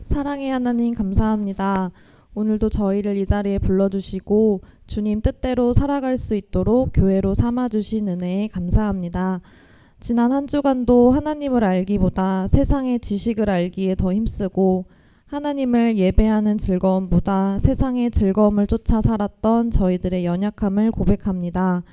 사랑의 하나님 감사합니다. 오늘도 저희를 이 자리에 불러주시고 주님 뜻대로 살아갈 수 있도록 교회로 삼아주신 은혜에 감사합니다. 지난 한 주간도 하나님을 알기보다 세상의 지식을 알기에 더 힘쓰고 하나님을 예배하는 즐거움보다 세상의 즐거움을 쫓아 살았던 저희들의 연약함을 고백합니다.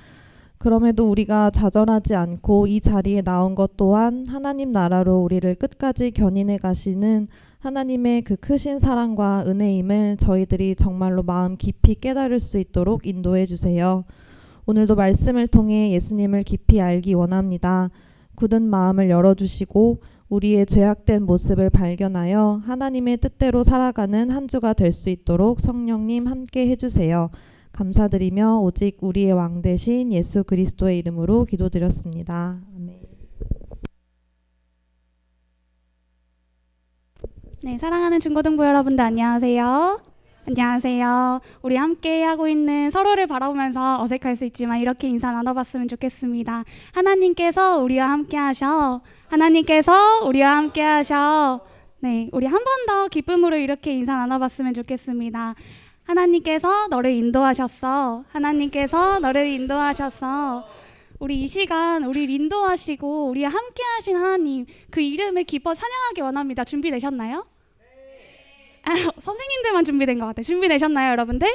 그럼에도 우리가 좌절하지 않고 이 자리에 나온 것 또한 하나님 나라로 우리를 끝까지 견인해 가시는 하나님의 그 크신 사랑과 은혜임을 저희들이 정말로 마음 깊이 깨달을 수 있도록 인도해 주세요. 오늘도 말씀을 통해 예수님을 깊이 알기 원합니다. 굳은 마음을 열어주시고 우리의 죄악된 모습을 발견하여 하나님의 뜻대로 살아가는 한 주가 될 수 있도록 성령님 함께 해주세요. 감사드리며 오직 우리의 왕 되신 예수 그리스도의 이름으로 기도드렸습니다. 아멘. 네, 사랑하는 중고등부 여러분들 안녕하세요. 안녕하세요. 우리 함께 하고 있는 서로를 바라보면서 어색할 수 있지만 이렇게 인사 나눠봤으면 좋겠습니다. 하나님께서 우리와 함께 하셔. 하나님께서 우리와 함께 하셔. 네, 우리 한 번 더 기쁨으로 이렇게 인사 나눠봤으면 좋겠습니다. 하나님께서 너를 인도하셨어. 하나님께서 너를 인도하셨어. 우리 이 시간 우리를 인도하시고 우리와 함께 하신 하나님 그 이름을 기뻐 찬양하기 원합니다. 준비되셨나요? 선생님들만 준비된 것 같아요. 준비되셨나요, 여러분들?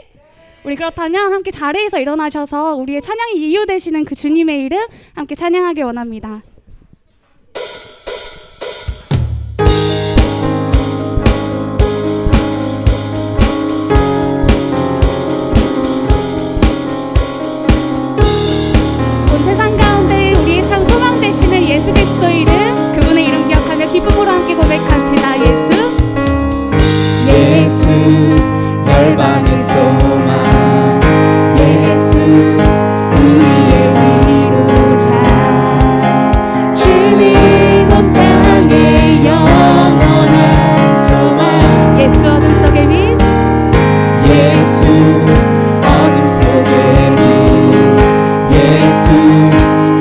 우리 그렇다면 함께 자리에서 일어나셔서 우리의 찬양의 이유 되시는 그 주님의 이름 함께 찬양하길 원합니다. 온 세상 가운데 우리의 참 소망 되시는 예수 그리스도의 이름, 그분의 이름 기억하며 기쁨으로 함께 고백합시다. 예수 열방의 소망, 예수 우리의 위로자, 주님 온 땅의 영원한 소망. 예수 어둠 속의 빛, 예수 어둠 속의 빛, 예수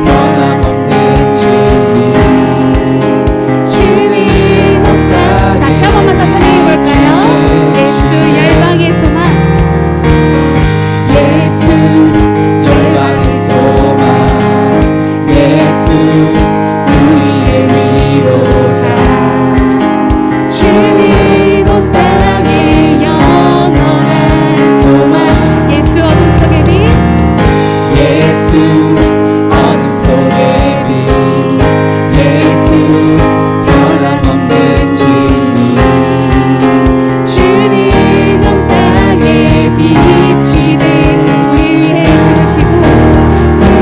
변함없는 진리, 주님 온 땅의 다시 한 번만 더 찬양해볼까요? 예수 열방의 소망, 예수 열방의 소망, 예수 우리의 위로자, 주님 온 땅의 영원한 소망. 예수 어둠 속의 빛, 예수 어둠 속의 빛, 예수 변함없는 진리, 주님 온 땅의 빛이 우리 위해 죽으시고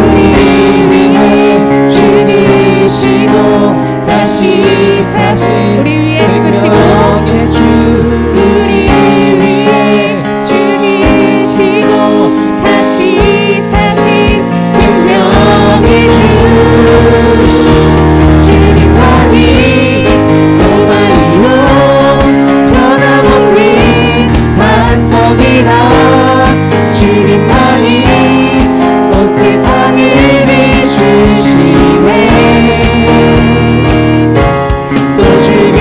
우리 위해 죽으시고 다시 사신 우리 위해 죽으시고 생명의 주, 우리 위해 죽으시고 다시 사신 생명의 주, 주님만이 소망이요 변함없는 반석이라, 주님만이 온 세상을 비추시네. 또 주님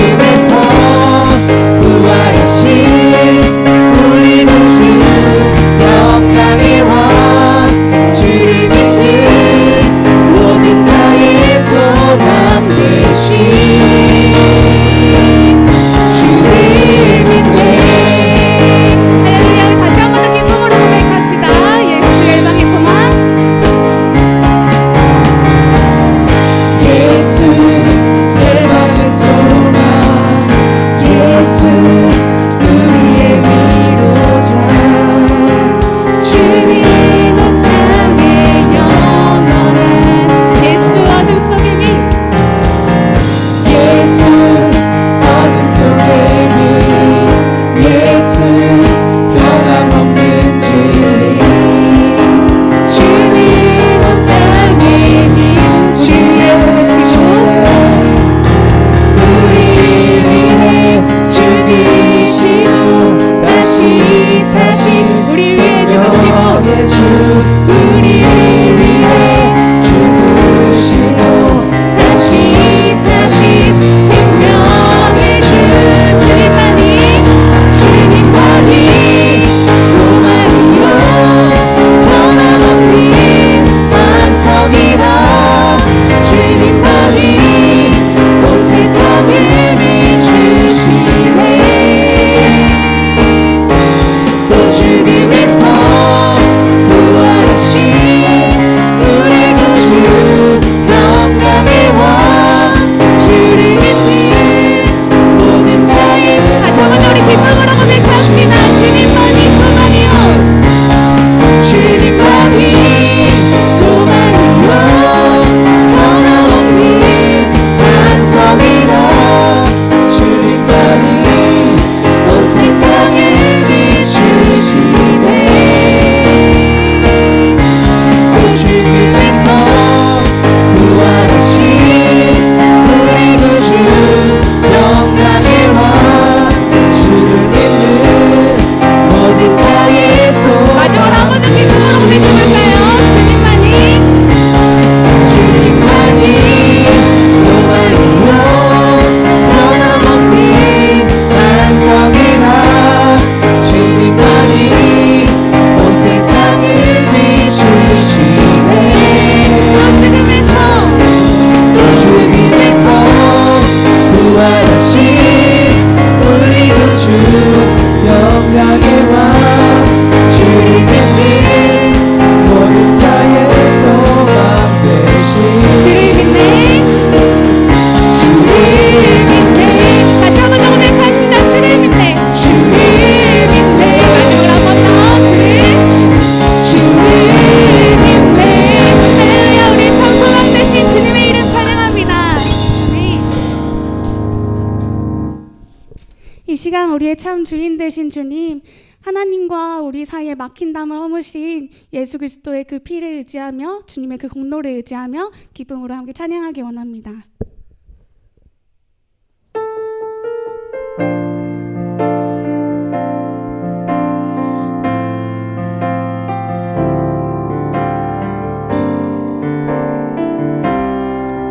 이 시간 우리의 참 주인 되신 주님, 하나님과 우리 사이에 막힌 담을 허무신 예수 그리스도의 그 피를 의지하며 주님의 그 공로를 의지하며 기쁨으로 함께 찬양하기 원합니다.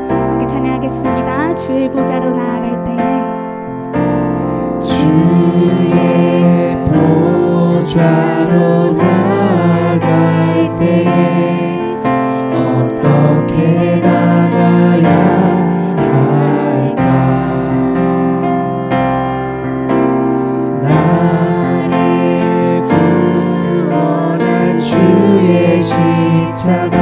함께 찬양하겠습니다. 주의 보좌로 나아갈 때에 주의 보좌로 나아갈 때에 어떻게 나가야 할까? 나를 구원한 주의 십자가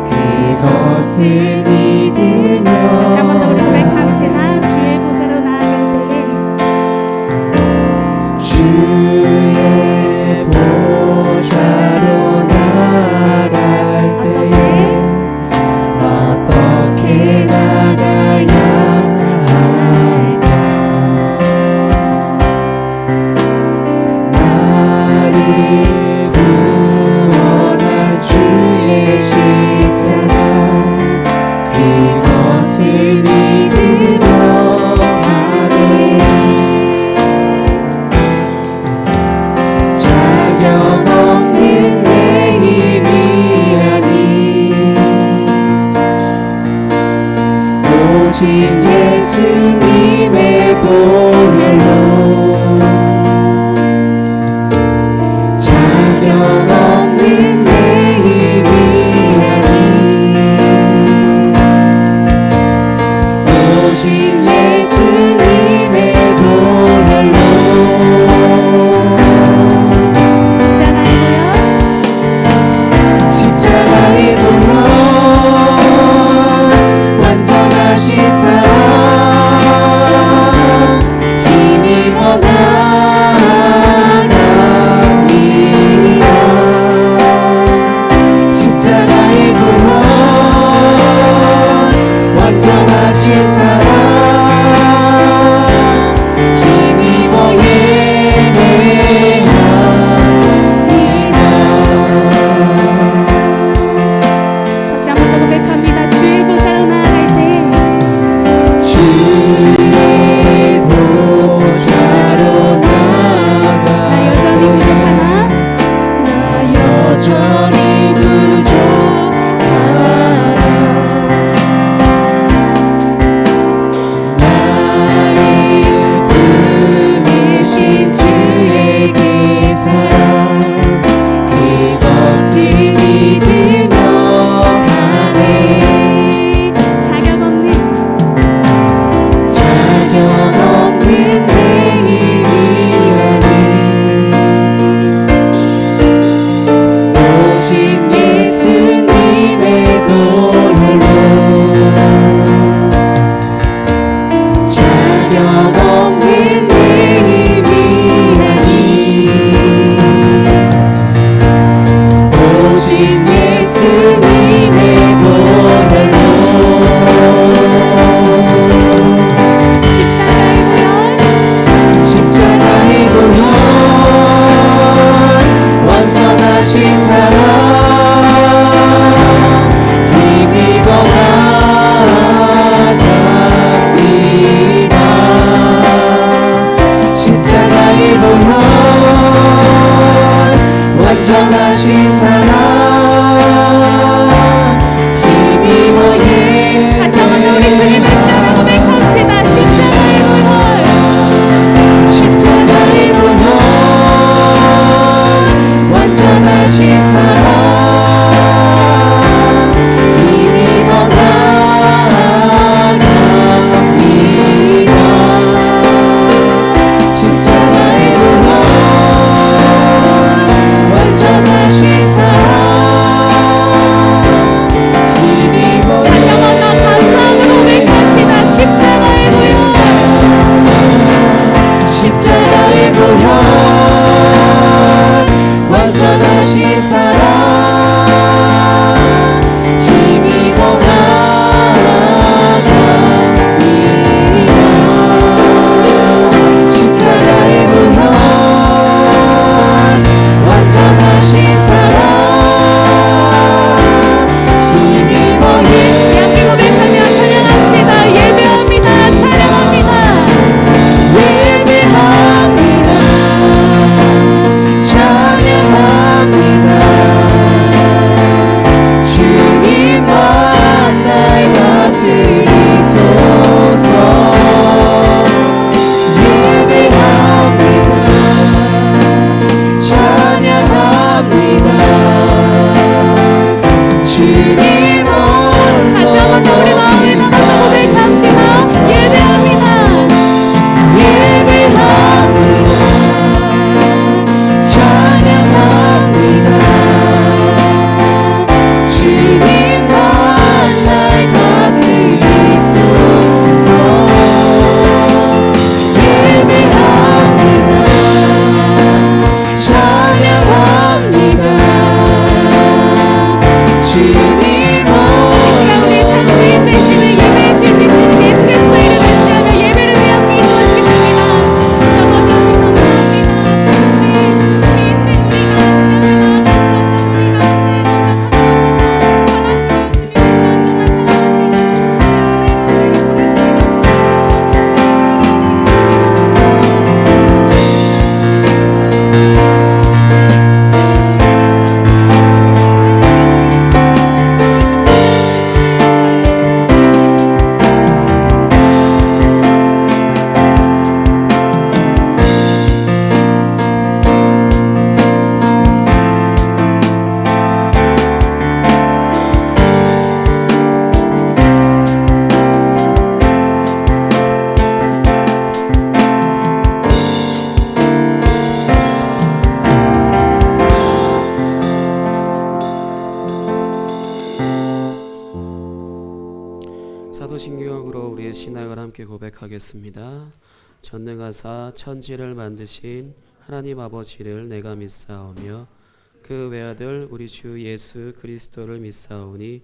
그것을 믿으며 다시 한 번 더 우리 고백합시다. 주의 보좌로 나아갈 때에 주의 보좌로 나아갈 때에 어떻게 나가야 할까? 나를 구원한 주의 십자가 그것을 믿으며 가노니 자격 없는 내 힘이 아니 오직 예수님의 보혈로 자격 없는 내 힘이 아니 오직 예수님의 보혈로 십자가의 보혈 완전하신 사랑 힘입어 나갑니다. 십자가의 보혈 완전하신 사랑 힘입어 예배합니다. 다시 한 번 더 고백합니다. 주의 보좌로 나아갈 때에 주의 보좌로 나 여전히 부족하나 나 여전히 부족하나 나를 부르신 주의 그 사랑 그것을 믿으며 가네 자격 없는 자격 없는 내 힘이 아니 오직 예수님의 보혈로 자격 없는 내 힘이 아니 오직 예수님의 보혈로 십자가의 보혈 십자가의 보혈 완전하신 사랑 힘입어 나갑니다. 십자가의 보혈 완전하신 사랑 힘입어 다시 한 번 더 우리 주님의 이름을 고백합시다. 십자가의 보혈 십자가의 보혈 완전하신 사랑 힘입어 나갑니다. 십자가의 보혈 완전하신 이렇게 고백하겠습니다. 전능하사 천지를 만드신 하나님 아버지를 내가 믿사오며 그 외아들 우리 주 예수 그리스도를 믿사오니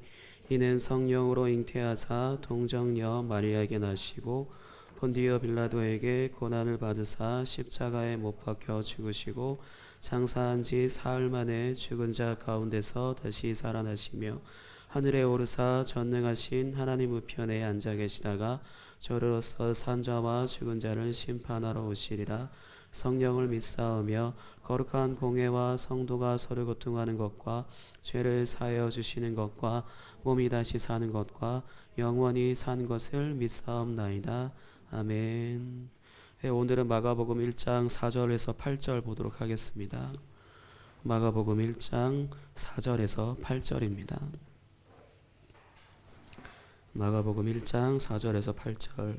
이는 성령으로 잉태하사 동정녀 마리아에게 나시고 본디오 빌라도에게 고난을 받으사 십자가에 못 박혀 죽으시고 장사한 지 사흘 만에 죽은 자 가운데서 다시 살아나시며 하늘에 오르사 전능하신 하나님 우편에 앉아 계시다가 저로서 산자와 죽은 자를 심판하러 오시리라. 성령을 믿사오며 거룩한 공회와 성도가 서로 교통하는 것과 죄를 사하여 주시는 것과 몸이 다시 사는 것과 영원히 산 것을 믿사옵나이다. 아멘. 네, 오늘은 마가복음 1장 4절에서 8절 보도록 하겠습니다. 마가복음 1장 4절에서 8절입니다. 마가복음 1장 4절에서 8절.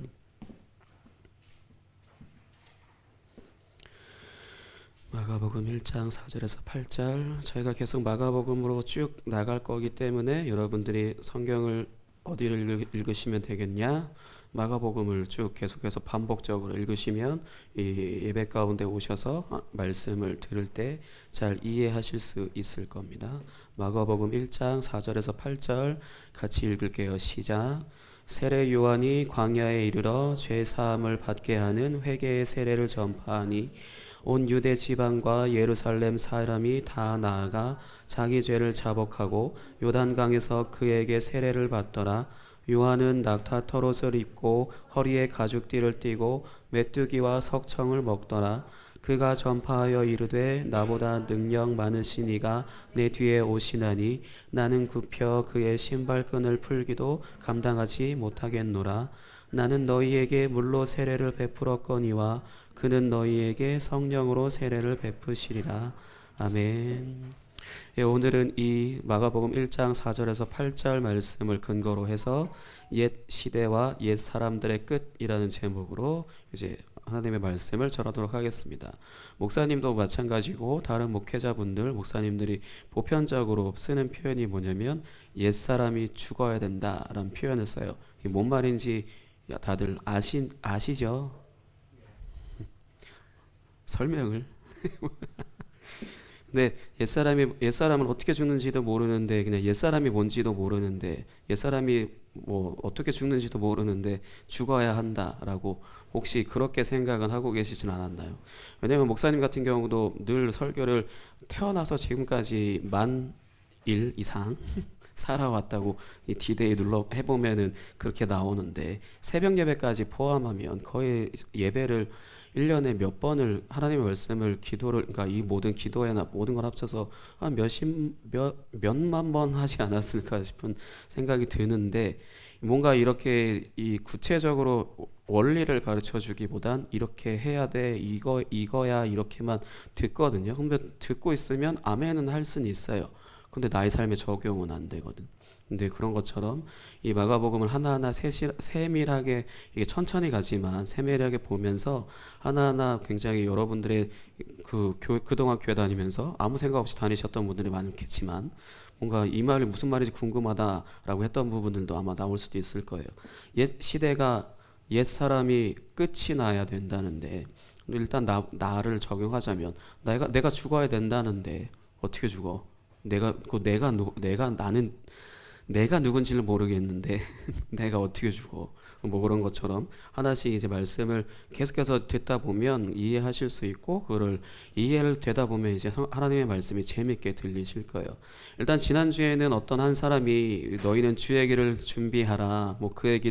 마가복음 1장 4절에서 8절. 저희가 계속 마가복음으로 쭉 나갈 거기 때문에 여러분들이 성경을 어디를 읽으시면 되겠냐? 마가복음을 쭉 계속해서 반복적으로 읽으시면 이 예배 가운데 오셔서 말씀을 들을 때 잘 이해하실 수 있을 겁니다. 마가복음 1장 4절에서 8절 같이 읽을게요. 시작. 세례 요한이 광야에 이르러 죄 사함을 받게 하는 회개의 세례를 전파하니 온 유대 지방과 예루살렘 사람이 다 나아가 자기 죄를 자복하고 요단강에서 그에게 세례를 받더라. 요한은 낙타 털옷을 입고 허리에 가죽띠를 띠고 메뚜기와 석청을 먹더라. 그가 전파하여 이르되 나보다 능력 많으신 이가 내 뒤에 오시나니 나는 굽혀 그의 신발끈을 풀기도 감당하지 못하겠노라. 나는 너희에게 물로 세례를 베풀었거니와 그는 너희에게 성령으로 세례를 베푸시리라. 아멘. 예, 오늘은 이 마가복음 1장 4절에서 8절 말씀을 근거로 해서 옛 시대와 옛 사람들의 끝이라는 제목으로 이제 하나님의 말씀을 전하도록 하겠습니다. 목사님도 마찬가지고 다른 목회자분들, 목사님들이 보편적으로 쓰는 표현이 뭐냐면 옛 사람이 죽어야 된다라는 표현을 써요. 이게 뭔 말인지 다들 아시죠? 설명을. 근데 옛사람은 어떻게 죽는지도 모르는데 그냥 옛사람이 뭔지도 모르는데 옛사람이 뭐 어떻게 죽는지도 모르는데 죽어야 한다라고 혹시 그렇게 생각은 하고 계시진 않았나요? 왜냐하면 목사님 같은 경우도 늘 설교를 태어나서 지금까지 10,000일 이상 살아왔다고 이 디데이 눌러 해보면은 그렇게 나오는데 새벽 예배까지 포함하면 거의 예배를 1년에 몇 번을 하나님의 말씀을 기도를 그러니까 이 모든 기도회나 모든 걸 합쳐서 한 몇만 번 하지 않았을까 싶은 생각이 드는데 뭔가 이렇게 이 구체적으로 원리를 가르쳐 주기보단 이렇게 해야 돼 이거야 이렇게만 듣거든요. 근데 듣고 있으면 아멘은 할 수는 있어요. 근데 나의 삶에 적용은 안 되거든. 근데 그런 것처럼 이 마가복음을 하나하나 세밀하게 이게 천천히 가지만 세밀하게 보면서 하나하나 굉장히 여러분들의 그동안 교회 다니면서 아무 생각 없이 다니셨던 분들이 많겠지만 뭔가 이 말이 무슨 말인지 궁금하다라고 했던 부분들도 아마 나올 수도 있을 거예요. 옛 시대가 옛 사람이 끝이 나야 된다는데 일단 나를 적용하자면 내가 죽어야 된다는데 어떻게 죽어? 내가 누군지를 모르겠는데 내가 어떻게 죽어? 뭐 그런 것처럼 하나씩 이제 말씀을 계속해서 듣다 보면 이해하실 수 있고 그거를 이해를 되다 보면 이제 하나님의 말씀이 재밌게 들리실 거예요. 일단 지난주에는 어떤 한 사람이 너희는 주의 길을 준비하라, 뭐 그의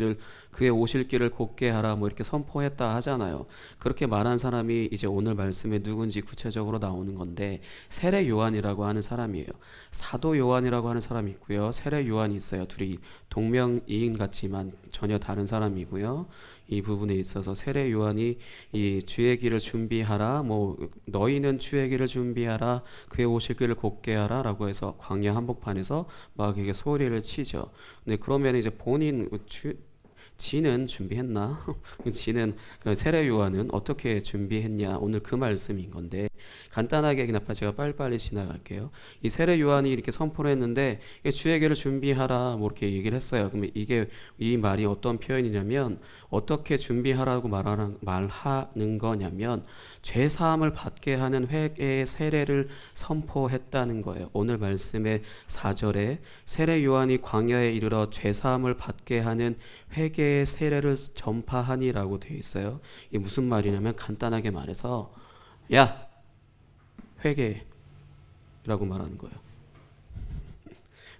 오실 길을 곧게 하라, 뭐 이렇게 선포했다 하잖아요. 그렇게 말한 사람이 이제 오늘 말씀에 누군지 구체적으로 나오는 건데 세례 요한이라고 하는 사람이에요. 사도 요한이라고 하는 사람이 있고요. 세례 요한이 있어요. 둘이 동명이인 같지만 전혀 다른 사람이고요. 이 부분에 있어서 세례 요한이 이 주의 길을 준비하라, 뭐 너희는 주의 길을 준비하라, 그의 오실 길을 곧게 하라라고 해서 광야 한복판에서 막 이게 소리를 치죠. 근데 그러면 이제 지는 준비했나? 지는 그 세례 요한은 어떻게 준비했냐? 오늘 그 말씀인 건데 간단하게 그냥 제가 빨리빨리 지나갈게요. 이 세례 요한이 이렇게 선포를 했는데 주에게를 준비하라 뭐 이렇게 얘기를 했어요. 그러면 이게 이 말이 어떤 표현이냐면 어떻게 준비하라고 말하는 거냐면 죄 사함을 받게 하는 회개의 세례를 선포했다는 거예요. 오늘 말씀의 4절에 세례 요한이 광야에 이르러 죄 사함을 받게 하는 회개의 세례를 전파하니라고 되어 있어요. 이게 무슨 말이냐면 간단하게 말해서 야 회개라고 말하는 거예요.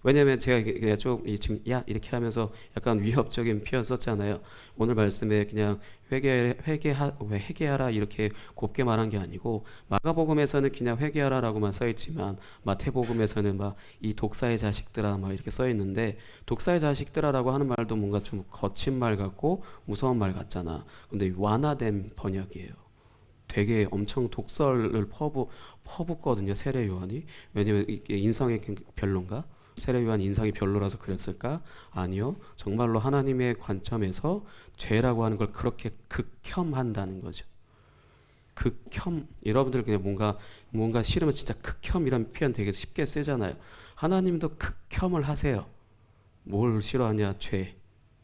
왜냐면 제가 그냥 좀 지금 야 이렇게 하면서 약간 위협적인 표현 썼잖아요. 오늘 말씀에 그냥 회개하라 이렇게 곱게 말한 게 아니고 마가복음에서는 그냥 회개하라라고만 써 있지만 마태복음에서는 막 이 독사의 자식들아 막 이렇게 써 있는데 독사의 자식들아라고 하는 말도 뭔가 좀 거친 말 같고 무서운 말 같잖아. 근데 완화된 번역이에요. 되게 엄청 독설을 퍼붓거든요. 세례 요한이. 왜냐면 이게 인성이 별론가? 세례 요한 인상이 별로라서 그랬을까? 아니요. 정말로 하나님의 관점에서 죄라고 하는 걸 그렇게 극혐한다는 거죠. 극혐. 여러분들 그냥 뭔가 싫으면 진짜 극혐이라는 표현 되게 쉽게 쓰잖아요. 하나님도 극혐을 하세요. 뭘 싫어하냐? 죄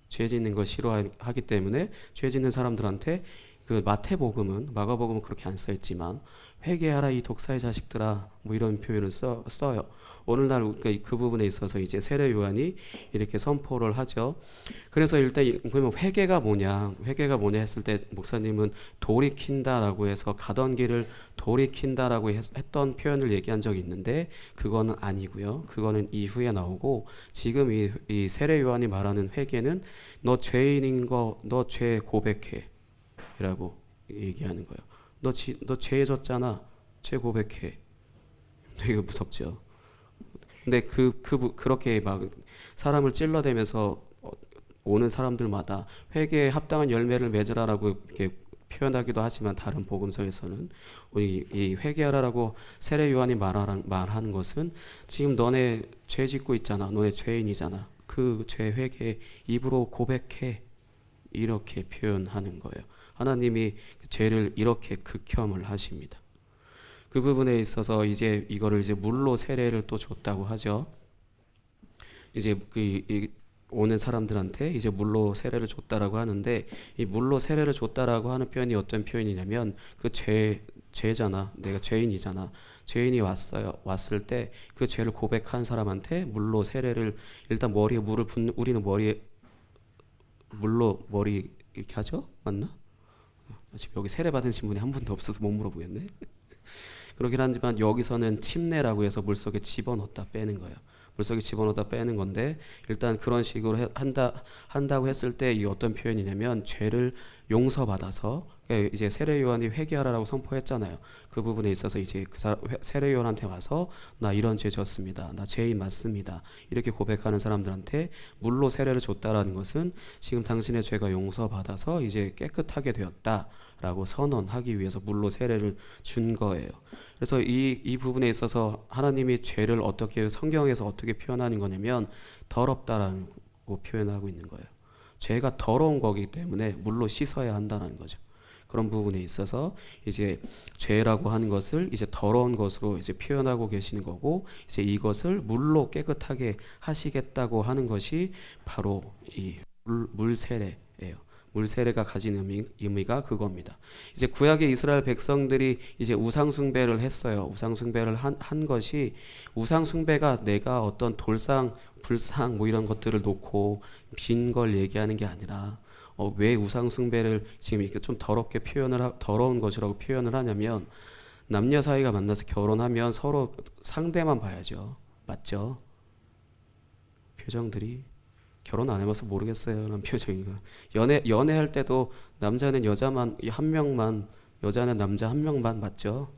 짓는 걸 싫어하기 때문에 죄 짓는 사람들한테 그 마가복음은 그렇게 안 써있지만 회개하라 이 독사의 자식들아 뭐 이런 표현을 써요. 오늘날 그 부분에 있어서 이제 세례 요한이 이렇게 선포를 하죠. 그래서 일단 보면 회개가 뭐냐 했을 때 목사님은 돌이킨다라고 해서 가던 길을 돌이킨다라고 했던 표현을 얘기한 적이 있는데 그거는 아니고요. 그거는 이후에 나오고 지금 이 세례 요한이 말하는 회개는 너 죄인인 거 너 죄 고백해 라고 얘기하는 거예요. 너 죄졌잖아. 죄 고백해. 되게 무섭죠. 근데 그렇게 막 사람을 찔러대면서 오는 사람들마다 회개에 합당한 열매를 맺으라라고 이렇게 표현하기도 하지만 다른 복음서에서는 이 회개하라라고 세례 요한이 말하는 것은 지금 너네 죄 짓고 있잖아. 너네 죄인이잖아. 그 죄 회개 입으로 고백해. 이렇게 표현하는 거예요. 하나님이 죄를 이렇게 극혐을 하십니다. 그 부분에 있어서 이제 이거를 이제 물로 세례를 또 줬다고 하죠. 이제 오는 사람들한테 이제 물로 세례를 줬다라고 하는데 이 물로 세례를 줬다라고 하는 표현이 어떤 표현이냐면 그 죄잖아. 내가 죄인이잖아. 죄인이 왔을 때 그 죄를 고백한 사람한테 물로 세례를 일단 머리에 물을 우리는 머리에 물로 머리 이렇게 하죠? 맞나? 지금 여기 세례 받으신 분이 한 분도 없어서 못 물어보겠네. 그러긴 하지만 여기서는 침례라고 해서 물속에 집어넣었다 빼는 거예요. 물속에 집어넣었다 빼는 건데 일단 그런 식으로 한다고 했을 때 이 어떤 표현이냐면 죄를 용서받아서 이제 세례 요한이 회개하라라고 선포했잖아요. 그 부분에 있어서 이제 세례 요한한테 와서 나 이런 죄 졌습니다. 나 죄인 맞습니다. 이렇게 고백하는 사람들한테 물로 세례를 줬다라는 것은 지금 당신의 죄가 용서받아서 이제 깨끗하게 되었다라고 선언하기 위해서 물로 세례를 준 거예요. 그래서 이 부분에 있어서 하나님이 죄를 어떻게 성경에서 어떻게 표현하는 거냐면 더럽다라고 표현하고 있는 거예요. 죄가 더러운 거기 때문에 물로 씻어야 한다는 거죠. 그런 부분에 있어서 이제 죄라고 하는 것을 이제 더러운 것으로 이제 표현하고 계시는 거고 이제 이것을 물로 깨끗하게 하시겠다고 하는 것이 바로 이 물 세례예요. 물 세례가 가진 의미가 그겁니다. 이제 구약의 이스라엘 백성들이 이제 우상 숭배를 했어요. 우상 숭배를 한 것이 우상 숭배가 내가 어떤 돌상, 불상 뭐 이런 것들을 놓고 빈 걸 얘기하는 게 아니라 왜 우상 숭배를 지금 이렇게 좀 더러운 것이라고 표현을 하냐면 남녀 사이가 만나서 결혼하면 서로 상대만 봐야죠. 맞죠? 표정들이 결혼 안 해봐서 모르겠어요. 라는 표정이고 연애할 때도 남자는 여자만 한 명만 여자는 남자 한 명만 맞죠?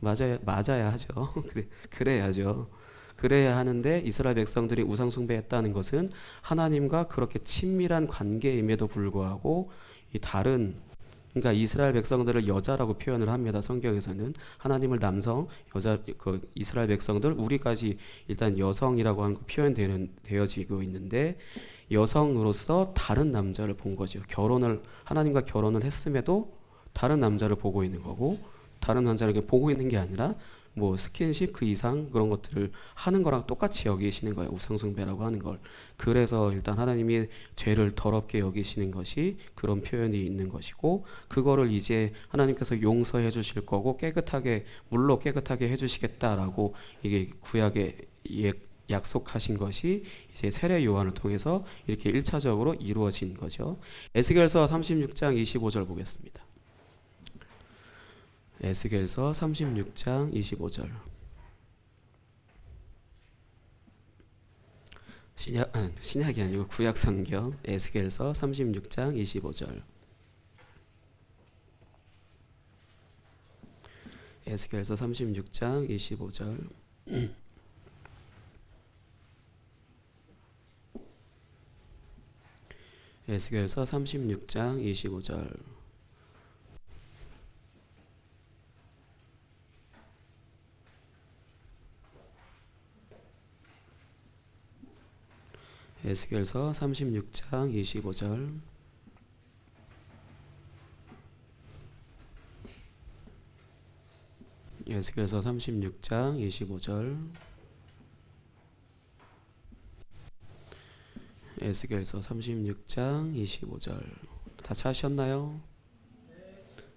맞아야 하죠. 그래야죠. 그래야 하는데 이스라엘 백성들이 우상 숭배했다는 것은 하나님과 그렇게 친밀한 관계임에도 불구하고 이 그러니까 이스라엘 백성들을 여자라고 표현을 합니다. 성경에서는 하나님을 남성, 여자, 이스라엘 백성들 우리까지 일단 여성이라고 하는 거 표현되어지고 있는데 여성으로서 다른 남자를 본 거죠. 하나님과 결혼을 했음에도 다른 남자를 보고 있는 거고 다른 환자를 그냥 보고 있는 게 아니라 뭐 스킨십 그 이상 그런 것들을 하는 거랑 똑같이 여기시는 거예요. 우상숭배라고 하는 걸. 그래서 일단 하나님이 죄를 더럽게 여기시는 것이 그런 표현이 있는 것이고, 그거를 이제 하나님께서 용서해 주실 거고 깨끗하게 물로 깨끗하게 해 주시겠다라고 이게 구약에 약속하신 것이 이제 세례 요한을 통해서 이렇게 1차적으로 이루어진 거죠. 에스겔서 36장 25절 보겠습니다. 에스겔서 36장 25절. 신약이 아니고 구약 성경 에스겔서 36장 25절. 에스겔서 36장 25절. 에스겔서 36장 25절. 에스겔서 36장 25절. 에스겔서 36장 25절. 에스겔서 36장 25절. 다 찾으셨나요?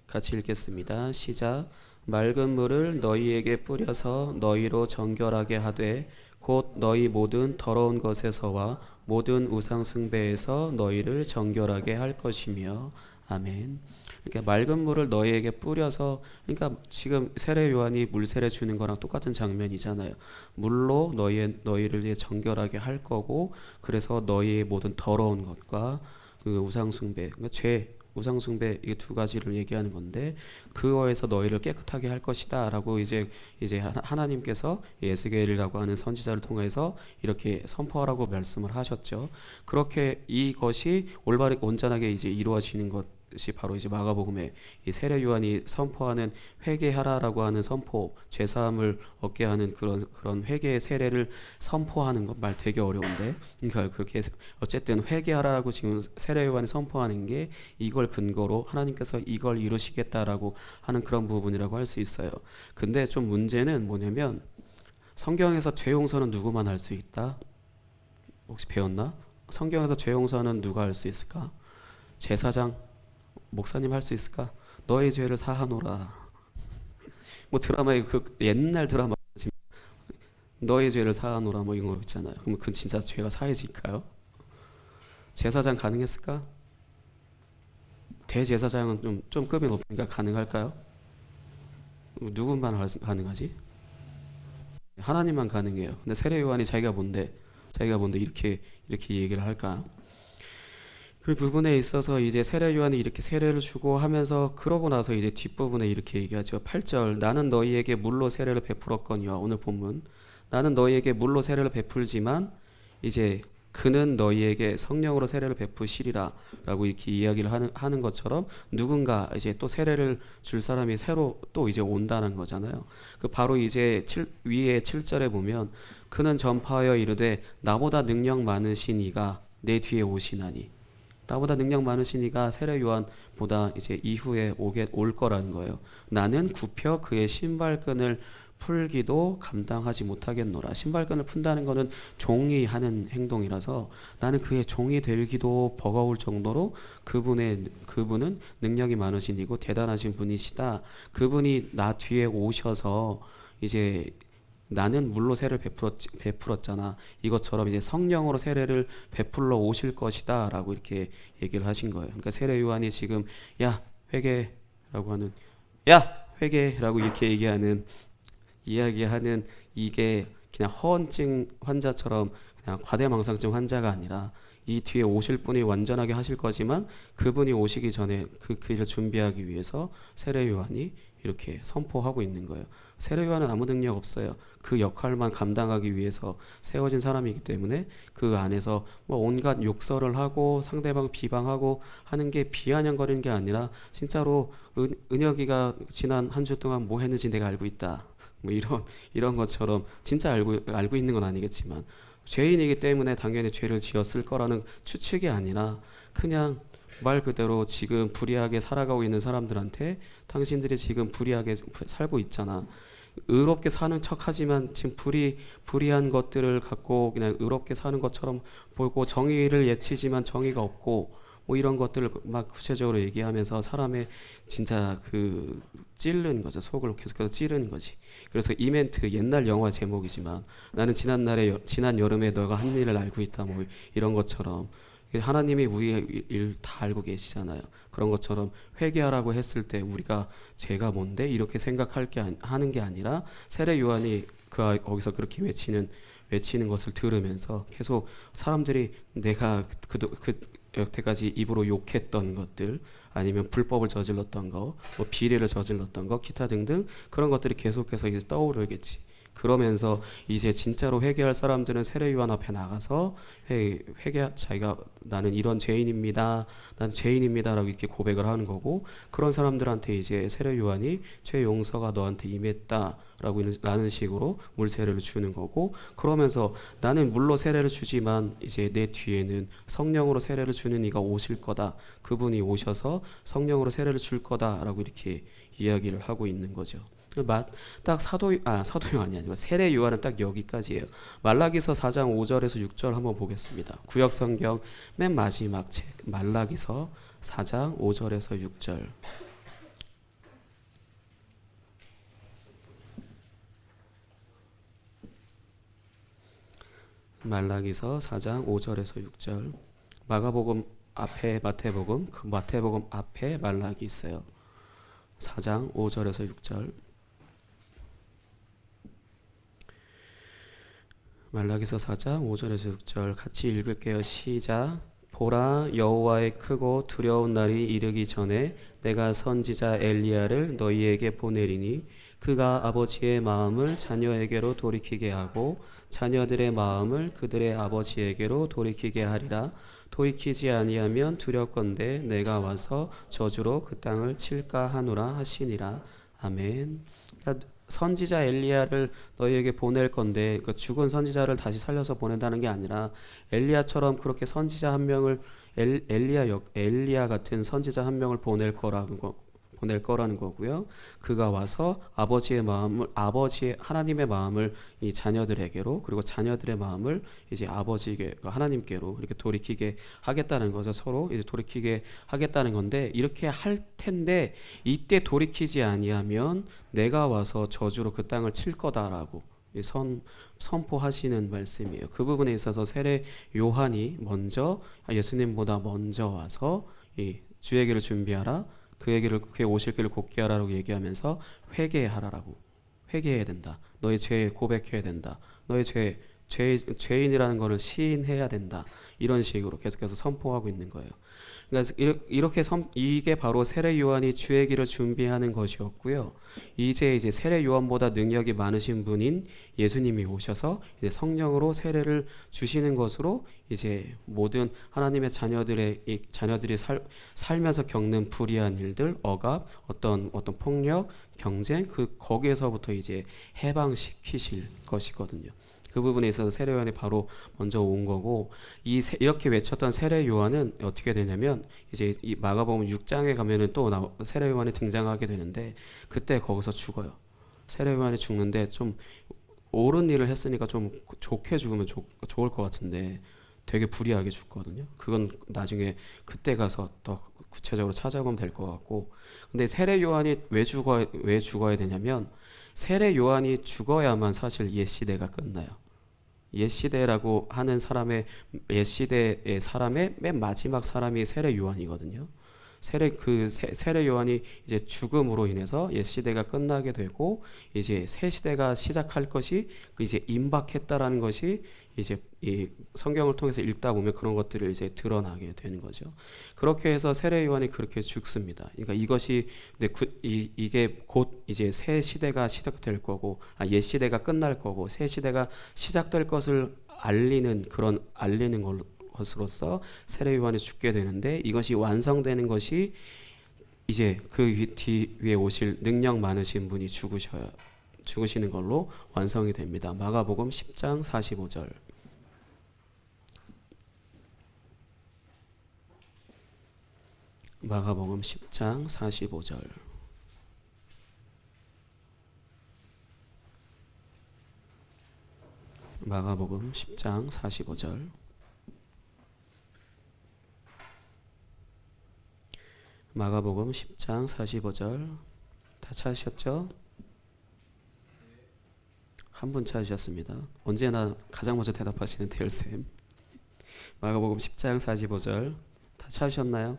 같이 읽겠습니다. 시작. 맑은 물을 너희에게 뿌려서 너희로 정결하게 하되 곧 너희 모든 더러운 것에서와 모든 우상 숭배에서 너희를 정결하게 할 것이며. 아멘. 이렇게 맑은 물을 너희에게 뿌려서, 그러니까 지금 세례 요한이 물 세례 주는 거랑 똑같은 장면이잖아요. 물로 너희를 정결하게 할 거고, 그래서 너희의 모든 더러운 것과 그 우상 숭배, 그러니까 죄, 우상 숭배 이 두 가지를 얘기하는 건데, 그거에서 너희를 깨끗하게 할 것이다라고 이제 하나님께서 에스겔이라고 하는 선지자를 통해서 이렇게 선포하라고 말씀을 하셨죠. 그렇게 이것이 올바르게 온전하게 이제 이루어지는 것이 바로 이제 마가복음에 이 세례 요한이 선포하는 회개하라라고 하는 선포, 죄 사함을 얻게 하는 그런 회개의 세례를 선포하는 것, 말 되게 어려운데, 그러니까 그렇게 어쨌든 회개하라라고 지금 세례 요한이 선포하는 게 이걸 근거로 하나님께서 이걸 이루시겠다라고 하는 그런 부분이라고 할 수 있어요. 근데 좀 문제는 뭐냐면, 성경에서 죄 용서는 누구만 할 수 있다? 혹시 배웠나? 성경에서 죄 용서는 누가 할 수 있을까? 제사장, 목사님 할 수 있을까? 너의 죄를 사하노라. 뭐 드라마에 그 옛날 드라마 너의 죄를 사하노라 뭐 이런 거 있잖아요. 그럼 그 진짜 죄가 사해질까요? 제사장 가능했을까? 대제사장은 좀 급이 높으니까 가능할까요? 누구만 가능하지? 하나님만 가능해요. 근데 세례 요한이 자기가 뭔데 이렇게 얘기를 할까? 그 부분에 있어서 이제 세례 요한이 이렇게 세례를 주고 하면서, 그러고 나서 이제 뒷부분에 이렇게 얘기하죠. 8절. 나는 너희에게 물로 세례를 베풀었거니와, 오늘 본문. 나는 너희에게 물로 세례를 베풀지만 이제 그는 너희에게 성령으로 세례를 베푸시리라 라고 이렇게 이야기를 하는 것처럼, 누군가 이제 또 세례를 줄 사람이 새로 또 이제 온다는 거잖아요. 그 바로 이제 위에 7절에 보면, 그는 전파하여 이르되 나보다 능력 많으신 이가 내 뒤에 오시나니, 나보다 능력 많으신 이가 세례 요한보다 이제 이후에 올 거라는 거예요. 나는 굽혀 그의 신발끈을 풀기도 감당하지 못하겠노라. 신발끈을 푼다는 것은 종이 하는 행동이라서 나는 그의 종이 되기도 버거울 정도로 그분은 능력이 많으신 이고 대단하신 분이시다. 그분이 나 뒤에 오셔서 이제 나는 물로 세례를 베풀었잖아. 이것처럼 이제 성령으로 세례를 베풀러 오실 것이다 라고 이렇게 얘기를 하신 거예요. 그러니까 세례 요한이 지금 야 회개라고 하는, 야 회개라고 이렇게 이야기하는 이게 그냥 허언증 환자처럼 그냥 과대망상증 환자가 아니라, 이 뒤에 오실 분이 완전하게 하실 거지만 그분이 오시기 전에 그 길을 준비하기 위해서 세례 요한이 이렇게 선포하고 있는 거예요. 세례 요한은 아무 능력 없어요. 그 역할만 감당하기 위해서 세워진 사람이기 때문에 그 안에서 뭐 온갖 욕설을 하고 상대방 비방하고 하는 게 비아냥거리는 게 아니라, 진짜로 은혁이가 지난 한 주 동안 뭐 했는지 내가 알고 있다, 뭐 이런 것처럼, 진짜 알고 있는 건 아니겠지만 죄인이기 때문에 당연히 죄를 지었을 거라는 추측이 아니라, 그냥 말 그대로 지금 불의하게 살아가고 있는 사람들한테 당신들이 지금 불의하게 살고 있잖아. 의롭게 사는 척하지만 지금 불의한 것들을 갖고 그냥 의롭게 사는 것처럼 보고 정의를 예치지만 정의가 없고 뭐 이런 것들을 막 구체적으로 얘기하면서 사람의 진짜 그 찌르는 거죠. 속을 계속해서 찌르는 거지. 그래서 이 멘트 옛날 영화 제목이지만 나는 지난 여름에 너가 한 일을 알고 있다 뭐 이런 것처럼 하나님이 우리의 일 다 알고 계시잖아요. 그런 것처럼 회개하라고 했을 때 우리가 죄가 뭔데 이렇게 하는 게 아니라 세례 요한이 거기서 그렇게 외치는 것을 들으면서 계속 사람들이 내가 여태까지 입으로 욕했던 것들 아니면 불법을 저질렀던 거, 뭐 비리를 저질렀던 거, 기타 등등 그런 것들이 계속해서 이제 떠오르겠지. 그러면서 이제 진짜로 회개할 사람들은 세례 요한 앞에 나가서 자기가 나는 이런 죄인입니다. 나는 죄인입니다라고 이렇게 고백을 하는 거고 그런 사람들한테 이제 세례 요한이 죄 용서가 너한테 임했다라고 라는 식으로 물 세례를 주는 거고 그러면서 나는 물로 세례를 주지만 이제 내 뒤에는 성령으로 세례를 주는 이가 오실 거다. 그분이 오셔서 성령으로 세례를 줄 거다라고 이렇게 이야기를 하고 있는 거죠. 딱 사도요한이 아니고 세례 요한은 딱 여기까지예요. 말라기서 4장 5절에서 6절 한번 보겠습니다. 구역 성경 맨 마지막 책 말라기서 4장 5절에서 6절. 말라기서 4장 5절에서 6절. 마가복음 앞에 마태복음, 그 마태복음 앞에 말라기 있어요. 4장 5절에서 6절. 말라기서 4장 5절에서 6절 같이 읽을게요. 시작. 보라, 여호와의 크고 두려운 날이 이르기 전에 내가 선지자 엘리야를 너희에게 보내리니 그가 아버지의 마음을 자녀에게로 돌이키게 하고 자녀들의 마음을 그들의 아버지에게로 돌이키게 하리라. 돌이키지 아니하면 두렵건대 내가 와서 저주로 그 땅을 칠까 하노라 하시니라. 아멘. 선지자 엘리야를 너희에게 보낼 건데 그 죽은 선지자를 다시 살려서 보낸다는 게 아니라 엘리야처럼 그렇게 선지자 한 명을 엘리야 같은 선지자 한 명을 보낼 거라는 거고요. 그가 와서 하나님의 마음을 이 자녀들에게로 그리고 자녀들의 마음을 이제 아버지에게 하나님께로 이렇게 돌이키게 하겠다는 거죠. 서로 이제 돌이키게 하겠다는 건데 이렇게 할 텐데 이때 돌이키지 아니하면 내가 와서 저주로 그 땅을 칠 거다라고 선포하시는 말씀이에요. 그 부분에 있어서 세례 요한이 먼저 예수님보다 먼저 와서 이 주의 길을 준비하라. 그의 오실 길을 곧게 하라고 얘기하면서 회개하라라고 회개해야 된다. 너의 죄 고백해야 된다. 너의 죄인이라는 것을 시인해야 된다. 이런 식으로 계속해서 선포하고 있는 거예요. 그러니까 이게 바로 세례 요한이 주의 길을 준비하는 것이었고요. 이제 세례 요한보다 능력이 많으신 분인 예수님이 오셔서 이제 성령으로 세례를 주시는 것으로 이제 모든 하나님의 자녀들이 살면서 겪는 불의한 일들, 억압, 어떤 폭력, 경쟁 거기에서부터 이제 해방시키실 것이거든요. 그 부분에 있어서 세례 요한이 바로 먼저 온 거고 이렇게 외쳤던 세례 요한은 어떻게 되냐면 이제 이 마가복음 6장에 가면은 또 세례 요한이 등장하게 되는데 그때 거기서 죽어요. 세례 요한이 죽는데 좀 옳은 일을 했으니까 좀 좋게 죽으면 좋을 것 같은데 되게 불의하게 죽거든요. 그건 나중에 그때 가서 더 구체적으로 찾아보면 될 것 같고 근데 세례 요한이 왜 죽어야 되냐면 세례 요한이 죽어야만 사실 옛 시대가 끝나요. 옛 시대라고 하는 옛시대의 사람의 맨 마지막 사람이 세례 요한이거든요. 세례 요한이 이제 죽음으로 인해서 옛 시대가 끝나게 되고 이제 새 시대가 시작할 것이 이제 임박했다라는 것이 이제 이 성경을 통해서 읽다 보면 그런 것들을 이제 드러나게 되는 거죠. 그렇게 해서 세례 요한이 그렇게 죽습니다. 그러니까 이게 곧 이제 새 시대가 시작될 거고, 옛 시대가 끝날 거고, 새 시대가 시작될 것을 알리는 것으로서 세례 요한이 죽게 되는데 이것이 완성되는 것이 이제 그 뒤에 오실 능력 많으신 분이 죽으시는 걸로 완성이 됩니다. 마가복음 10장 45절. 마가복음 10장 45절. 마가복음 10장 45절. 마가복음 10장 45절. 다 찾으셨죠? 한 분 찾으셨습니다. 언제나 가장 먼저 대답하시는 대열쌤. 마가복음 10장 45절. 다 찾으셨나요?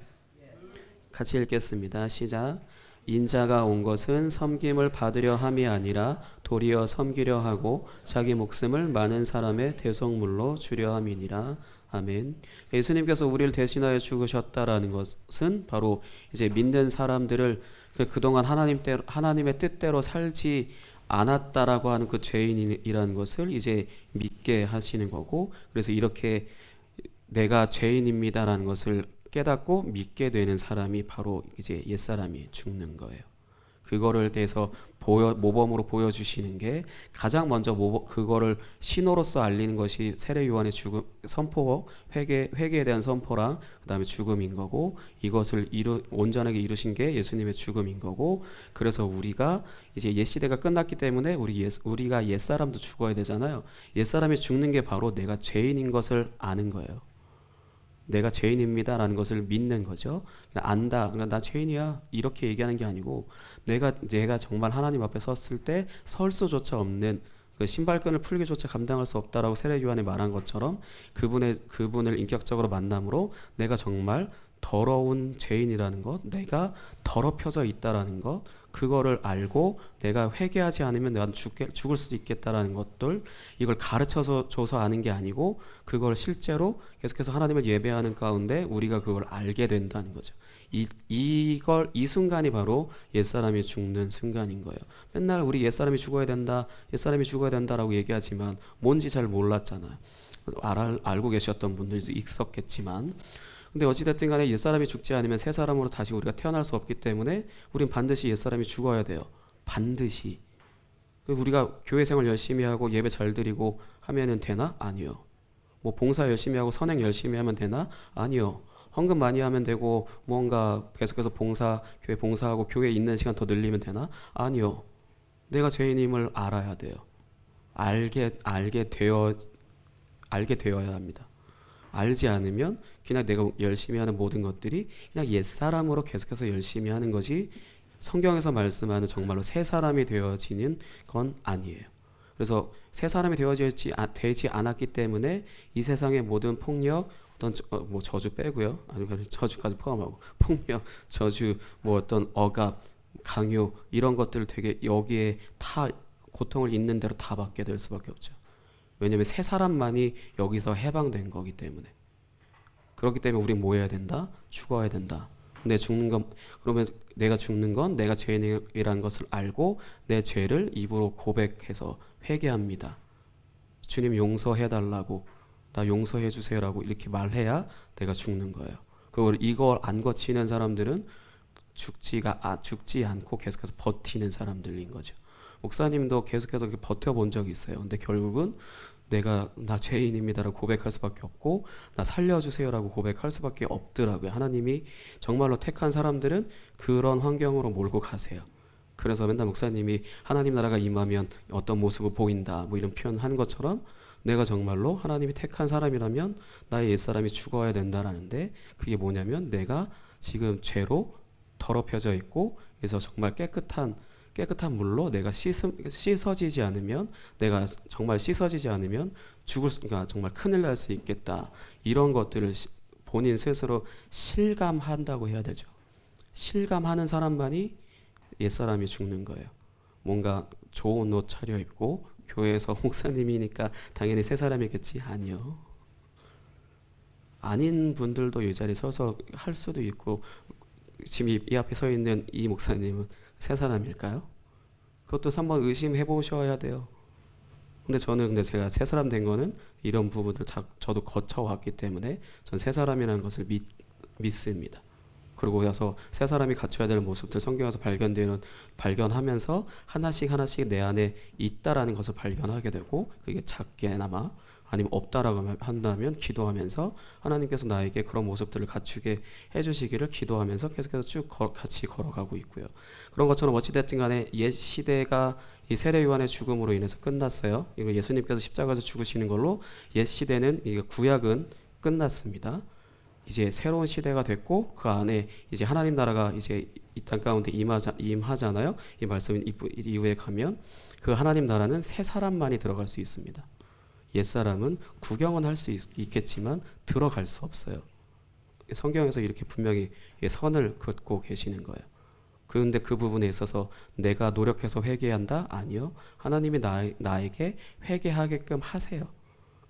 같이 읽겠습니다. 시작. 인자가 온 것은 섬김을 받으려 함이 아니라 도리어 섬기려 하고 자기 목숨을 많은 사람의 대속물로 주려 함이니라. 아멘. 예수님께서 우리를 대신하여 죽으셨다라는 것은 바로 이제 믿는 사람들을 그동안 하나님의 뜻대로 살지 않았다라고 하는 그 죄인이라는 것을 이제 믿게 하시는 거고, 그래서 이렇게 내가 죄인입니다라는 것을 깨닫고 믿게 되는 사람이 바로 이제 옛사람이 죽는 거예요. 그거를 대해서 모범으로 보여주시는 게 가장 먼저 그거를 신호로서 알리는 것이 세례 요한의 죽음 선포, 회개에 대한 선포랑 그다음에 죽음인 거고, 이것을 온전하게 이루신 게 예수님의 죽음인 거고, 그래서 우리가 이제 옛 시대가 끝났기 때문에 우리가 옛 사람도 죽어야 되잖아요. 옛 사람이 죽는 게 바로 내가 죄인인 것을 아는 거예요. 내가 죄인입니다라는 것을 믿는 거죠. 안다, 나 죄인이야 이렇게 얘기하는 게 아니고, 내가 정말 하나님 앞에 섰을 때 설 수조차 없는 그 신발끈을 풀기조차 감당할 수 없다라고 세례 요한이 말한 것처럼 그분을 인격적으로 만남으로 내가 정말 더러운 죄인이라는 것, 내가 더럽혀져 있다라는 것, 그거를 알고 내가 회개하지 않으면 내가 죽을 수도 있겠다라는 것들, 이걸 가르쳐서 줘서 아는 게 아니고 그걸 실제로 계속해서 하나님을 예배하는 가운데 우리가 그걸 알게 된다는 거죠. 이 순간이 바로 옛사람이 죽는 순간인 거예요. 맨날 우리 옛사람이 죽어야 된다, 옛사람이 죽어야 된다라고 얘기하지만 뭔지 잘 몰랐잖아요. 알고 계셨던 분들도 있었겠지만, 근데 어찌됐든 간에 옛사람이 죽지 않으면 새 사람으로 다시 우리가 태어날 수 없기 때문에 우린 반드시 옛사람이 죽어야 돼요. 반드시. 우리가 교회 생활 열심히 하고 예배 잘 드리고 하면은 되나? 아니요. 뭐 봉사 열심히 하고 선행 열심히 하면 되나? 아니요. 헌금 많이 하면 되고 뭔가 계속해서 교회 봉사하고 교회에 있는 시간 더 늘리면 되나? 아니요. 내가 죄인임을 알아야 돼요. 알게 되어야 합니다. 알지 않으면 그냥 내가 열심히 하는 모든 것들이 그냥 옛사람으로 계속해서 열심히 하는 것이 성경에서 말씀하는 정말로 새 사람이 되어지는 건 아니에요. 그래서 새 사람이 되지 않았기 때문에 이 세상의 모든 폭력, 어떤 뭐 저주 빼고요, 아니면 저주까지 포함하고 폭력, 저주, 뭐 어떤 억압, 강요 이런 것들을 되게 여기에 다 고통을 있는 대로 다 받게 될 수밖에 없죠. 왜냐하면 새 사람만이 여기서 해방된 거기 때문에. 그렇기 때문에 우린 뭐 해야 된다? 죽어야 된다. 그러면 내가 죽는 건 내가 죄인이라는 것을 알고 내 죄를 입으로 고백해서 회개합니다. 주님 용서해달라고, 나 용서해 주세요라고 이렇게 말해야 내가 죽는 거예요. 이걸 안 거치는 사람들은 죽지 않고 계속해서 버티는 사람들인 거죠. 목사님도 계속해서 버텨본 적이 있어요. 근데 결국은 나 죄인입니다라고 고백할 수밖에 없고, 나 살려주세요라고 고백할 수밖에 없더라고요. 하나님이 정말로 택한 사람들은 그런 환경으로 몰고 가세요. 그래서 맨날 목사님이 하나님 나라가 임하면 어떤 모습을 보인다 뭐 이런 표현하는 것처럼, 내가 정말로 하나님이 택한 사람이라면 나의 옛사람이 죽어야 된다라는데, 그게 뭐냐면 내가 지금 죄로 더럽혀져 있고, 그래서 정말 깨끗한 물로 내가 씻어지지 않으면, 내가 정말 씻어지지 않으면 그러니까 정말 큰일 날 수 있겠다. 이런 것들을 본인 스스로 실감한다고 해야 되죠. 실감하는 사람만이 옛사람이 죽는 거예요. 뭔가 좋은 옷 차려입고 교회에서 목사님이니까 당연히 새 사람이겠지? 아니요. 아닌 분들도 이 자리에 서서 할 수도 있고, 지금 이 앞에 서 있는 이 목사님은 새 사람일까요? 그것도 한번 의심해 보셔야 돼요. 근데 제가 새 사람 된 거는 이런 부분들 저도 거쳐왔기 때문에 전 새 사람이라는 것을 믿습니다. 그리고 나서 새 사람이 갖춰야 될 모습들 성경에서 발견하면서 하나씩 내 안에 있다라는 것을 발견하게 되고, 그게 작게나마 아니면 없다라고 한다면 기도하면서 하나님께서 나에게 그런 모습들을 갖추게 해주시기를 기도하면서 계속해서 쭉 같이 걸어가고 있고요. 그런 것처럼 어찌됐든 간에 옛 시대가 이 세례 요한의 죽음으로 인해서 끝났어요. 이거 예수님께서 십자가에서 죽으시는 걸로 옛 시대는, 이 구약은 끝났습니다. 이제 새로운 시대가 됐고 그 안에 이제 하나님 나라가 이제 이 땅 가운데 임하잖아요. 이 말씀 이후에 가면 그 하나님 나라는 새 사람만이 들어갈 수 있습니다. 옛 사람은 구경은 할 수 있겠지만 들어갈 수 없어요. 성경에서 이렇게 분명히 선을 긋고 계시는 거예요. 그런데 그 부분에 있어서 내가 노력해서 회개한다? 아니요. 하나님이 나에게 회개하게끔 하세요.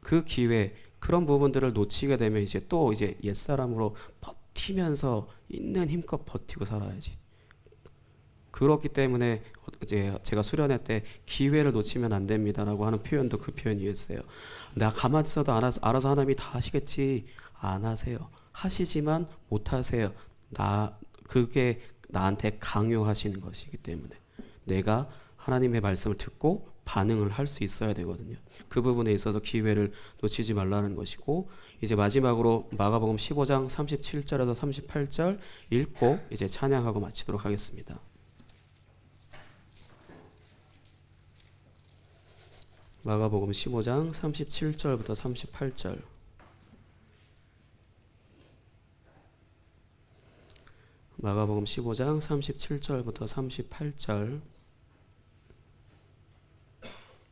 그 기회, 그런 부분들을 놓치게 되면 이제 또 이제 옛사람으로 버티면서 있는 힘껏 버티고 살아야지. 그렇기 때문에 이제 제가 수련회 때 기회를 놓치면 안 됩니다라고 하는 표현도 그 표현이었어요. 나 가만히 있어도 알아서 하나님이 다 하시겠지. 안 하세요. 하시지만 못 하세요. 그게 나한테 강요하시는 것이기 때문에 내가 하나님의 말씀을 듣고 반응을 할 수 있어야 되거든요. 그 부분에 있어서 기회를 놓치지 말라는 것이고, 이제 마지막으로 마가복음 15장 37절에서 38절 읽고 이제 찬양하고 마치도록 하겠습니다. 마가복음 15장 37절부터 38절. 마가복음 15장 37절부터 38절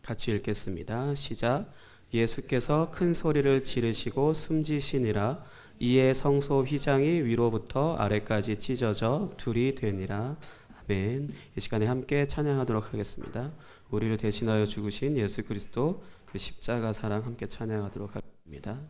같이 읽겠습니다. 시작. 예수께서 큰 소리를 지르시고 숨지시니라. 이에 성소 휘장이 위로부터 아래까지 찢어져 둘이 되니라. 아멘. 이 시간에 함께 찬양하도록 하겠습니다. 우리를 대신하여 죽으신 예수 그리스도 그 십자가 사랑 함께 찬양하도록 하겠습니다.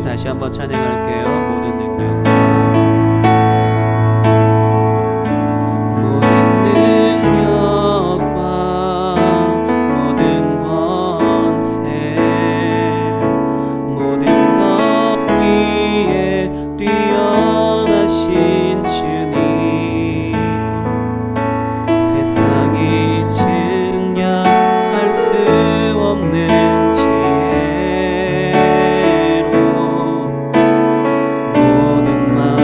다시 한번 찬양할게요. 모든 능력과 모든 권세 모든 것 위에 뛰어나신 주님 세상이 증량할 수 없는 지혜로 모든 말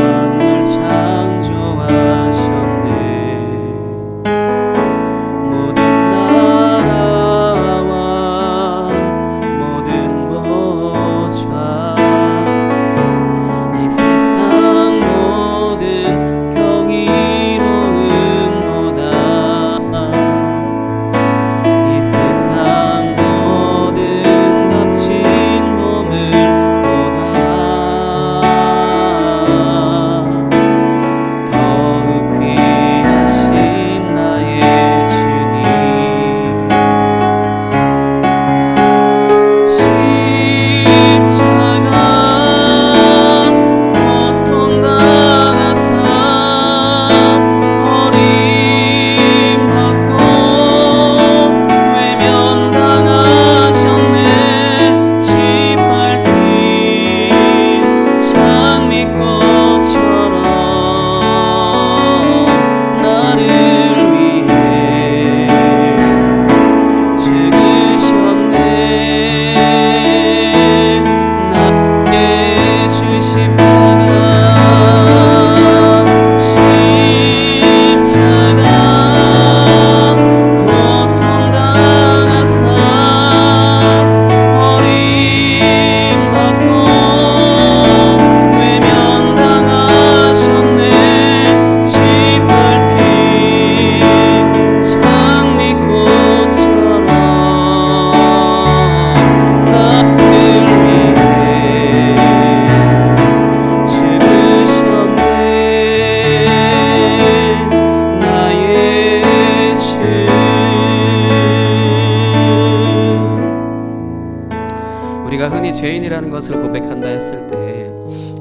우리가 흔히 죄인이라는 것을 고백한다 했을 때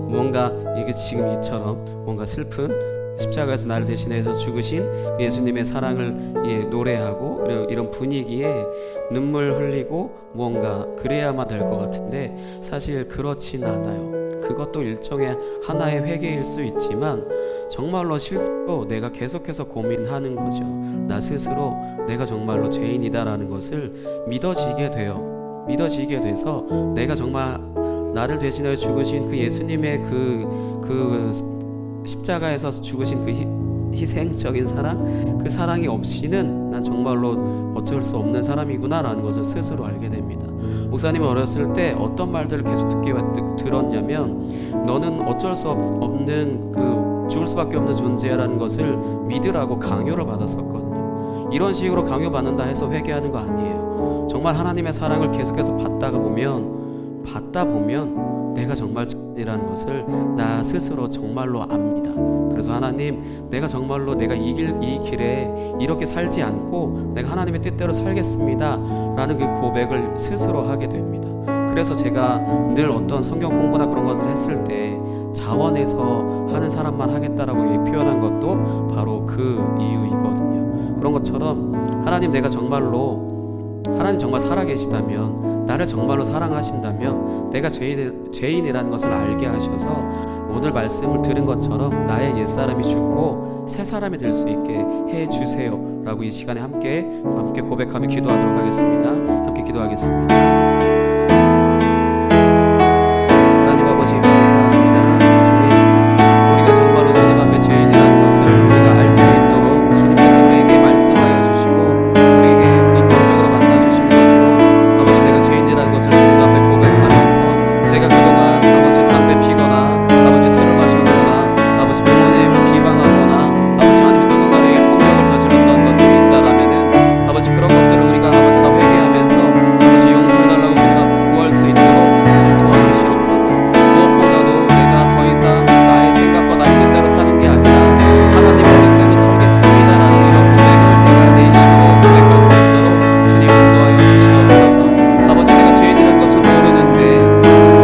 뭔가 이게 지금 이처럼 뭔가 슬픈 십자가에서 나를 대신해서 죽으신 그 예수님의 사랑을 노래하고 이런 분위기에 눈물 흘리고 뭔가 그래야만 될 것 같은데 사실 그렇진 않아요. 그것도 일종의 하나의 회개일 수 있지만 정말로 실제로 내가 계속해서 고민하는 거죠. 나 스스로 내가 정말로 죄인이다라는 것을 믿어지게 돼요. 믿어지게 돼서 내가 정말 나를 대신하여 죽으신 그 예수님의 그 십자가에서 죽으신 그 희생적인 사랑, 그 사랑이 없이는 난 정말로 어쩔 수 없는 사람이구나라는 것을 스스로 알게 됩니다. 목사님은 어렸을 때 어떤 말들을 계속 들었냐면 너는 어쩔 수 없는 죽을 수밖에 없는 존재라는 것을 믿으라고 강요를 받았었거든요. 이런 식으로 강요받는다 해서 회개하는 거 아니에요. 정말 하나님의 사랑을 계속해서 받다 보면 내가 정말 죄인이라는 것을 나 스스로 정말로 압니다. 그래서 하나님, 내가 정말로 내가 이 길에 이렇게 살지 않고 내가 하나님의 뜻대로 살겠습니다 라는 그 고백을 스스로 하게 됩니다. 그래서 제가 늘 어떤 성경 공부나 그런 것을 했을 때 자원해서 하는 사람만 하겠다라고 표현한 것도 바로 그 이유이거든요. 그런 것처럼 하나님 정말 살아계시다면, 나를 정말로 사랑하신다면 내가 죄인이라는 것을 알게 하셔서 오늘 말씀을 들은 것처럼 나의 옛사람이 죽고 새 사람이 될 수 있게 해주세요 라고 이 시간에 함께 고백하며 기도하도록 하겠습니다. 함께 기도하겠습니다. 하나님 아버지 감사합니다. 주님, 우리가 정말로 주님 앞에 죄인이라는 것을 우리가 알 수 있도록 주님께서 우리에게 말씀하여 주시고 우리에게 인격적으로 만나주시는 것으로 아버지 내가 죄인이라는 것을 주님 앞에 고백하면서 내가 그동안 아버지 담배 피거나 아버지 술을 마셨거나 아버지 부모님을 비방하거나 아버지 아니면 누군가에게 폭력을 저질렀던 것들이 있다라면은 아버지 그런 것들을 우리가 아버지 다 회개하면서 아버지 용서해달라고 주님 앞에 구할 수 있도록 주님 도와주시옵소서. 무엇보다도 내가 더 이상 나의 생각과 나의 뜻대로 사는 게 아니라 하나님의 뜻대로 살겠습니다라는 이런 고백을 내가 내 입으로 고백할 수 있도록 주님 인도하여 주시옵소서. 아버지 내가 죄인이라는 것을 모르는데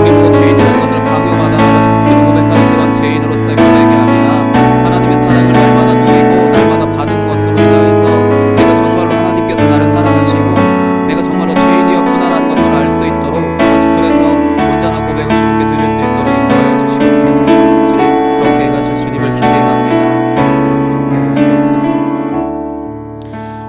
그리고 죄인이라는 것을 강요받아 아버지 억지로 고백하는 그런 죄인으로서의 고백이 아니라 하나님의 사랑을 날마다 누리고 날마다 받은 것으로 인하여서 내가 정말로 하나님께서 나를 사랑하시고 내가 정말로 죄인이었구나라는 것을 알 수 있도록 아버지 그래서 온전한 고백을 주님께 드릴 수 있도록 인도하여 주시옵소서. 주님 그렇게 해가지고 주님을 기대합니다. 그렇게 해주옵소서.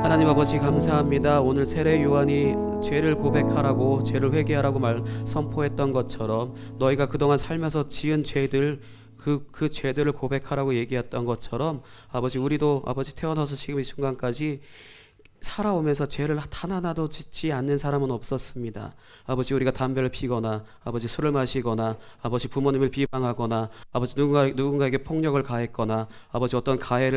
하나님 아버지 감사합니다. 오늘 세례 요한이 죄를 고백하라고 죄를 회개하라고 선포했던 것처럼 너희가 그동안 살면서 지은 죄들 그 죄들을 고백하라고 얘기했던 것처럼 아버지 우리도 아버지 태어나서 지금 이 순간까지 살아오면서 죄를 단 하나도 짓지 않는 사람은 없었습니다. 아버지 우리가 담배를 피거나 아버지 술을 마시거나 아버지 부모님을 비방하거나 아버지 누군가에게 폭력을 가했거나 아버지 어떤 가해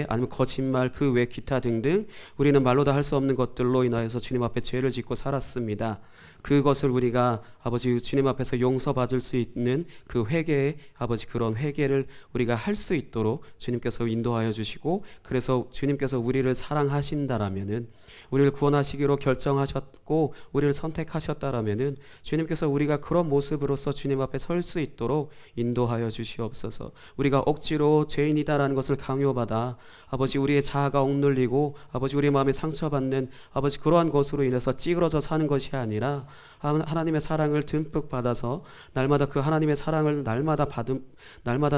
아니면 거짓말 그 외 기타 등등 우리는 말로 다 할 수 없는 것들로 인하여서 주님 앞에 죄를 짓고 살았습니다. 그것을 우리가 아버지 주님 앞에서 용서받을 수 있는 그 회개의 아버지 그런 회개를 우리가 할 수 있도록 주님께서 인도하여 주시고 그래서 주님께서 우리를 사랑하신다라면은 우리를 구원하시기로 결정하셨고 우리를 선택하셨다라면은 주님께서 우리가 그런 모습으로서 주님 앞에 설 수 있도록 인도하여 주시옵소서. 우리가 억지로 죄인이다라는 것을 강요받아 아버지 우리의 자아가 억눌리고 아버지 우리의 마음에 상처받는 아버지 그러한 것으로 인해서 찌그러져 사는 것이 아니라 하나님의 사랑을 듬뿍 받아서 날마다 그 하나님의 사랑을 날마다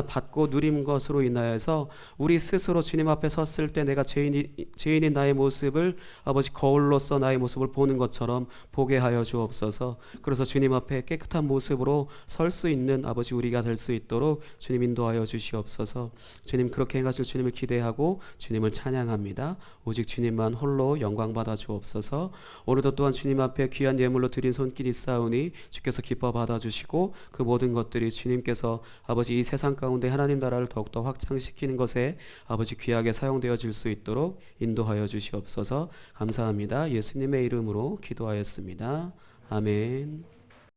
받고 누린 것으로 인하여서 우리 스스로 주님 앞에 섰을 때 내가 죄인인 나의 모습을 아버지 거울로서 나의 모습을 보는 것처럼 보게 하여 주옵소서. 그래서 주님 앞에 깨끗한 모습으로 설 수 있는 아버지 우리가 될 수 있도록 주님 인도하여 주시옵소서. 주님 그렇게 해가지고 주님을 기대하고 주님을 찬양합니다. 오직 주님만 홀로 영광 받아 주옵소서. 오늘도 또한 주님 앞에 귀한 예물로 드린 손길이 있사오니 주께서 기뻐 받아주시고 그 모든 것들이 주님께서 아버지 이 세상 가운데 하나님 나라를 더욱더 확장시키는 것에 아버지 귀하게 사용되어질 수 있도록 인도하여 주시옵소서. 감사합니다. 예수님의 이름으로 기도하였습니다. 아멘.